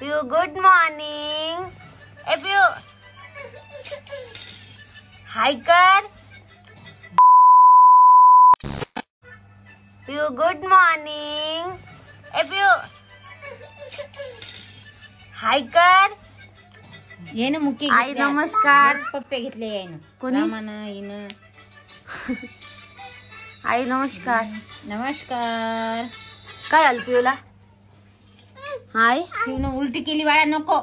पिऊ good morning. ए पिऊ हाय कर. पिऊ गुड मॉर्निंग. ए पिऊ हाय कर. ये ना मुके आई नमस्कार. पप्पे घेतले आहे ना कोणी? रामानं येणं. आई नमस्कार. नमस्कार. काय आलं पिऊला? हाय. पिऊन उलटी केली बाळा. नको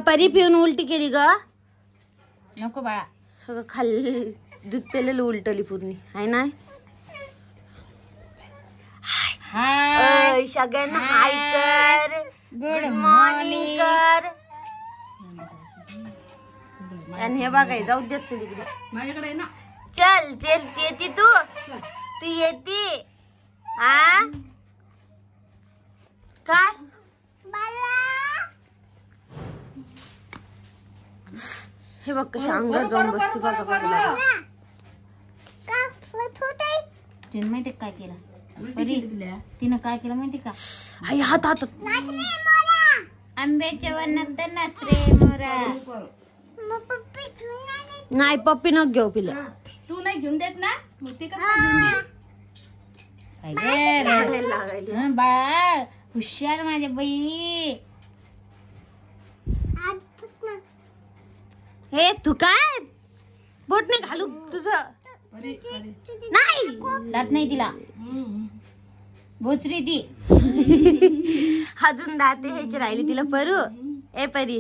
परी पिऊन उलटी केली ग. नको बाळा. सगळं खाल्ली दूध पेलेलं उलटली पूर्ण आहे ना. हाय सगळ्यांना हाय कर. Good morning morning. कर. आणि हे बघाय जाऊ देत तू तिकडे. माझ्याकडे ना. चल चल येते तू येते. हा काय हे बघ कशी अंगावर जाऊन बसती बघा बघा. तिने माहिती काय केलं परी? तिनं काय केलं माहिती का? आई हात हात आंब्याच्या वनात नाच रे मोरा. नाही पप्पी न घेऊ पिलं. तू नाही घेऊन देत ना मग ते कसं हं, बाळा हुशार माझ्या बाई. हे तू काय बोट नाही घालू तुझं. नाही दात नाही तिला. बोचरी ती. अजून दाते ह्याची राहिली तिला परू. ए परी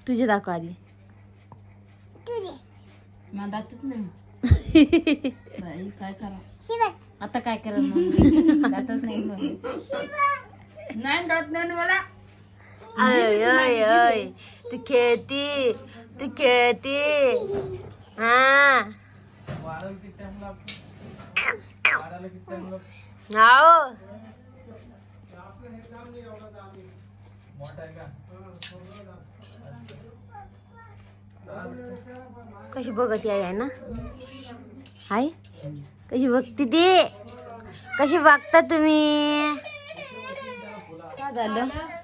तुझे दाखव आधी. दातच नाही काय करा आता काय करत दातच नाही मग. नाही दात नाही मला. अय अय अय तू खेळती हा हाव. कशी बघती आहे ना. हाय कशी बघती ती. कशी बघता तुम्ही.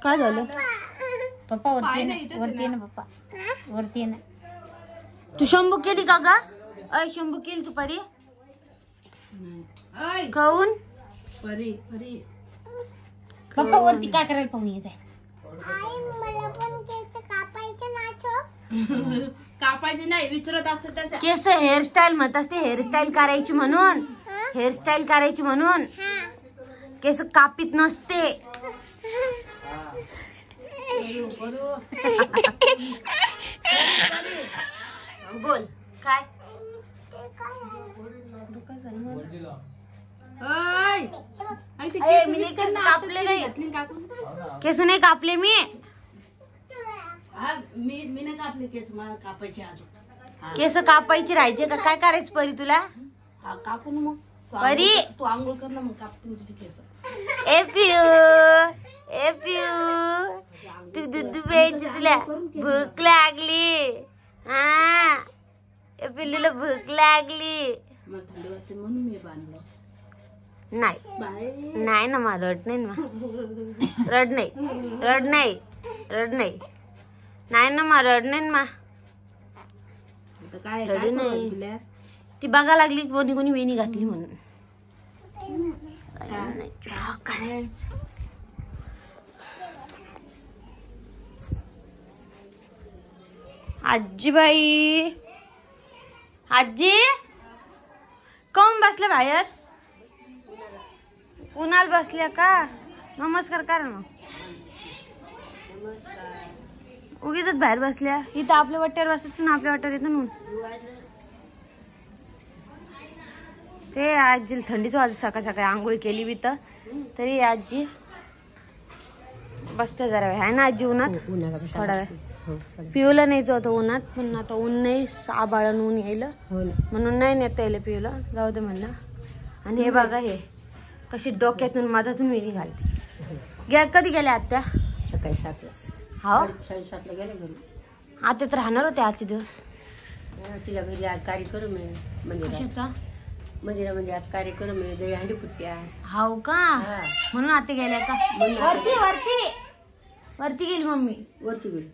काय झालं पप्पा वरती वरती ना पप्पा वरती ना. तू शंभू केली का ग? अय शंभू केली तू परी? काऊन? परी परी पप्पा वरती काय करायला पाहून येत आहे? कापायचे नाही विचारत असत तसं. केस हेअरस्टाईल म्हणत असते. हेअरस्टाईल करायची म्हणून. हेअरस्टाईल करायची म्हणून केस कापीत नसते. बोल काय मी नाही केस कापले नाही. केस नाही कापले मी. मी नाही कापले केस मला कापायचे अजून. केस कापायची राहायचे का काय करायचं परी तुला? हा कापून मग परी तू आंघोळ कर ना मग कापून तुझे केस. ए पिऊ तू दूध प्यायची तुला भूक लागली. हा ए पिल्लूला भूक लागली. मला थंडी वाजते म्हणून मी बांधलं. नाही नाही ना मला रड नाही ना. रड नाही नाही ना मा रड नाही ना. काय रड नाही. ती बघा लागली कोणी कोणी वेणी घातली म्हणून. आजीबाई आजी काऊन बसल्या बाहेर? उन्हाळ्यात बसल्या का? नमस्कार करा ना. उगीच बाहेर बसल्या. इथं आपल्या वाट्यावर बसायचं ना. आपल्या वाट्यावर येतं ना. ते आजी थंडीच वाजत सकाळ सकाळी आंघोळी केली बी तर तरी आजी बसते जरा वेळ आहे ना. आजी उन्हात थोडा वेळ पिऊला न्यायचं होतं उन्हात पण आता ऊन नाही. आभाळानं ऊन यायलं म्हणून नाही नेता येईल पिऊला. जाऊ दे म्हणलं. आणि हे बघा हे कशी डोक्यातून मधातून वेणी घालते. कधी गेल्या आत्या? सकाळी 7ला. हा 7:30ला गेले घरी. आता तर राहणार होते आजचे दिवस. तिला घरी आज कार्यक्रम आहे म्हणजे कशाचा? मंदिरामध्ये आज कार्यक्रम आहे, दही हंडी फुटत्या. हाव का हा. म्हणून आते गेल्या का वरती वरती वरती गेली मम्मी वरती गेली.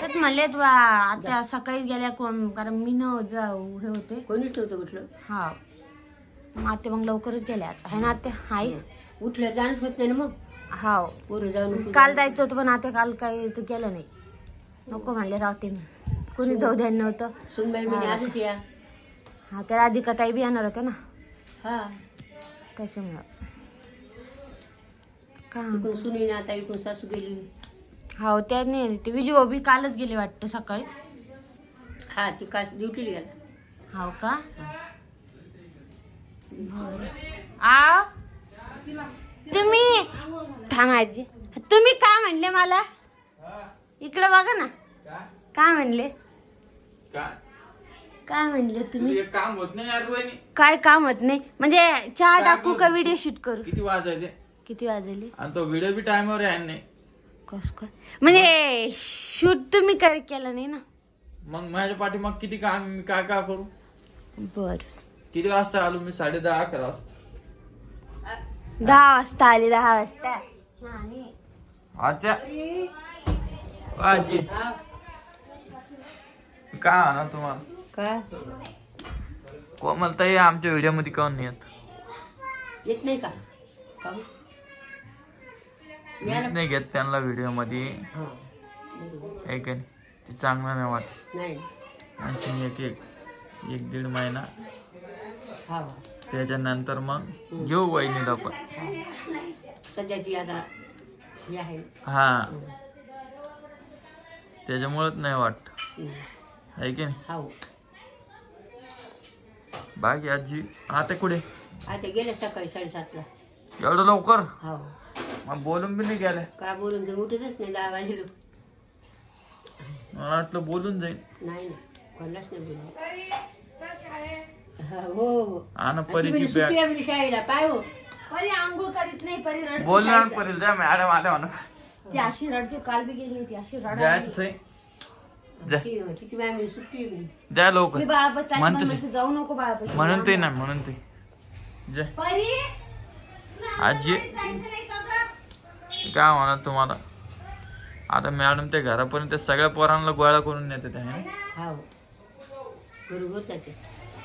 तेच म्हणले तू आता सकाळी गेल्या कोण कारण मी न जाऊ हे होते कोणीच नव्हतं उठलं. हा मग आते मग लवकरच गेल्या आहे ना आते हाय उठल्या जाणच होत नाही ना मग. हाव पोरं जाऊन काल जायचं होतं पण आता काल काही ते केलं नाही नको म्हणले राहते कोणी जाऊ द्यायला नव्हतं. सुनबाई म्हणजे आजच या. हा त्या राधिका ताई बी येणार होत्या ना हा त्याच्यामुळं इकडून सुनी ना आता इकडून सासू गेली. हो त्या नाही ते विजू बी कालच गेले वाटतं सकाळी. हा ती काल ड्युटीला गेला. हो का आ तुम्ही थांबायची तुम्ही काय म्हणले मला इकडे बघा ना काय म्हणले काय म्हणले तुम्ही काम होत नाही यार रोहिणी. काय काम होत नाही म्हणजे चहा टाकू का व्हिडिओ शूट करू किती वाजले आणि तो व्हिडिओ बी टाइमवर आहे नाही. कस काय म्हणजे शूट तुम्ही केलं नाही ना मग माझ्या पाठी मग किती काम मी काय काय करू. बर किती वाजता आलो मी 10:30-11 वाजता. 10 वाजता आले 10 वाजता अच्छा आजी काय आणा तुम्हाला काय कोमलताई आमच्या व्हिडिओ मध्ये काऊन नाही येत नाही का काम? मीच नाही घेत त्यांना व्हिडिओ मध्ये हा बरोबर. आहे का नाही ते चांगलं नाही वाटत. नाही आणखी एक दीड महिना हा त्याच्यानंतर मग घेऊ वहिनीला पण. सध्याची आता हे आहे. हा त्याच्यामुळेच नाही वाटत आहे की नाही. हो बाकी आजी आता कुठे आता गेले सकाळी 7:30ला. एवढं लवकर हो मग बोलून बी नाही गेलं. काय बोलून तर उठतच नाही 10 वाजले. मला वाटलं बोलून जाईल. नाही ना कोणालाच नाही बोलले. हो हो आणि ती परीची म्हणे बॅग सुट्टी आहे म्हणे शाळेला. काय हो परी आंघोळ करीत नाही परी रडते बोलणार पडेल जा मॅडम आल्या म्हणा ती अशी रडते काल बी गेली ती अशी जायचं सही जा तिची मॅम म्हणे सुट्टी आहे म्हणे. द्या लवकर मी बाळापत म्हणतो चालली जाऊ नको बाळापत म्हणून ते ना म्हणून ते जा परी आजी काय म्हणा तुम्हाला आता मॅडम त्या घरापर्यंत सगळ्या पोरांना गोळा करून नेते ते आहे ना. हो बरोबर जाते.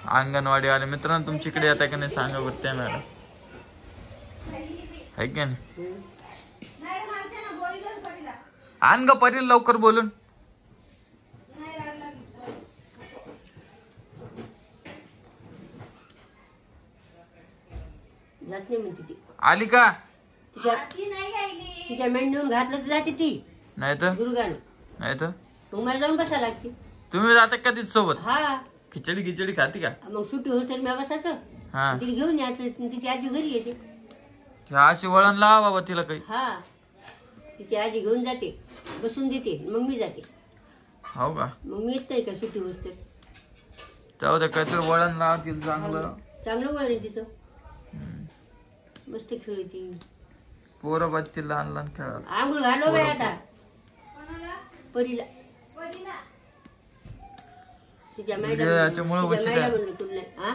अंगणवाडी आले मित्रांनो तुमच्याकडे येता का नाही सांगा बरं त्या मॅडम आहे का नाही. आण ग परी लवकर बोलून. जात नाही म्हणते ती. आली का तिच्या मेंढून घातलं तर जाते ती नाही तर दुर्गानं. नाही तर मग मला जाऊन बसा लागते. तुम्ही जाता का तिच्या सोबत हा खिचडी खाते का. मग सुट्टी होत तर मी बसायचं हा तिला घेऊन यायचं. तिची आजी घरी येते. अशी वळण लावा बाबा तिला काही. हा तिची आजी घेऊन जाते बसून देते मग मी जाते. हो का मग मी येत नाही का सुट्टी होत तर. जाऊ द्या काहीतरी वळण लावा तिला चांगलं. चांगलं वळण आहे तिचं. मस्त खेळती. पोरं बच्चे लहान लहान खेळायला. आंघोळ घालो बाई आता परीला. तिच्या व्हिडिओ याच्यामुळे उशीर आहे. म्हणलं तुला नाही. हा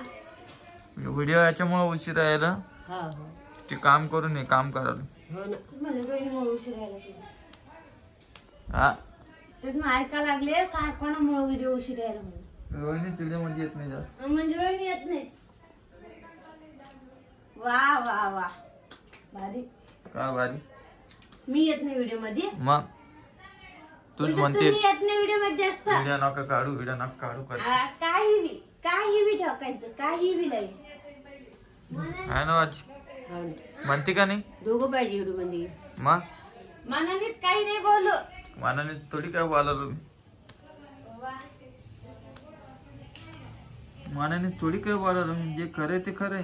व्हिडिओ याच्यामुळे उशीर यायला हा हो ते काम करून काम करायला. हो ना. हा तेच मग ऐकायला लागले काय कोणामुळे व्हिडिओ उशीर यायला म्हणून. रोहिणी चिडीमध्ये येत नाही जास्त. म्हणजे रोहिणी येत नाही. वा वा वा भारी. का भारी मी येत नाही व्हिडिओ मध्ये. मग तूच म्हणते तुम्ही येत नाही व्हिडिओ मध्ये जास्त. व्हिडिओ नका काढू कर काही बी ठोकायचं काही बी नाही. आहे ना आजी हो ना. म्हणते का नाही. दोघं पाहिजे एवढं म्हणजे. मग मनानेच काही नाही बोलू. मनाने थोडी काय बोला तुम्ही. मनाने थोडी काय बोला तुम्ही. जे खरंय ते खरंय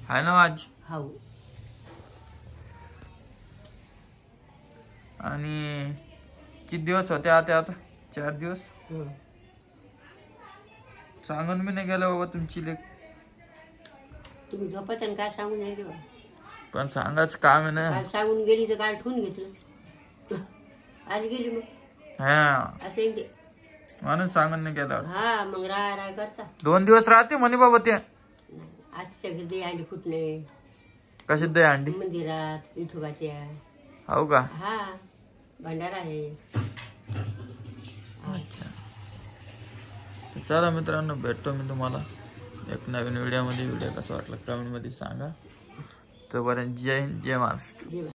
आहे ना आजी. हो आणि किती दिवस होते आता 4 दिवस. हं. सांगून मी नाही गेला बाबा तुमची लेक. तुम्ही झोपत आणि काय सांगून नाही देवा. पण सांगायचं काम आहे ना. काल सांगून गेली तर काल ठेवून घेतलं. आज गेली मग हा असं एक म्हणून सांगून नाही गेला. हा मग राहा करता 2 दिवस राहते म्हणे बाबा ते. आजच्या घरी अंडी फुटणे कशात दे अंडी? मंदिरात विठोबाच्या. हो का? हा भंडारा आहे. चला मित्रांनो, भेटतो मी तुम्हाला एक नवीन व्हिडिओ मध्ये. व्हिडिओ कसा वाटला कमेंट मध्ये सांगा. तोपर्यंत जय हिंद, जय महाराष्ट्र.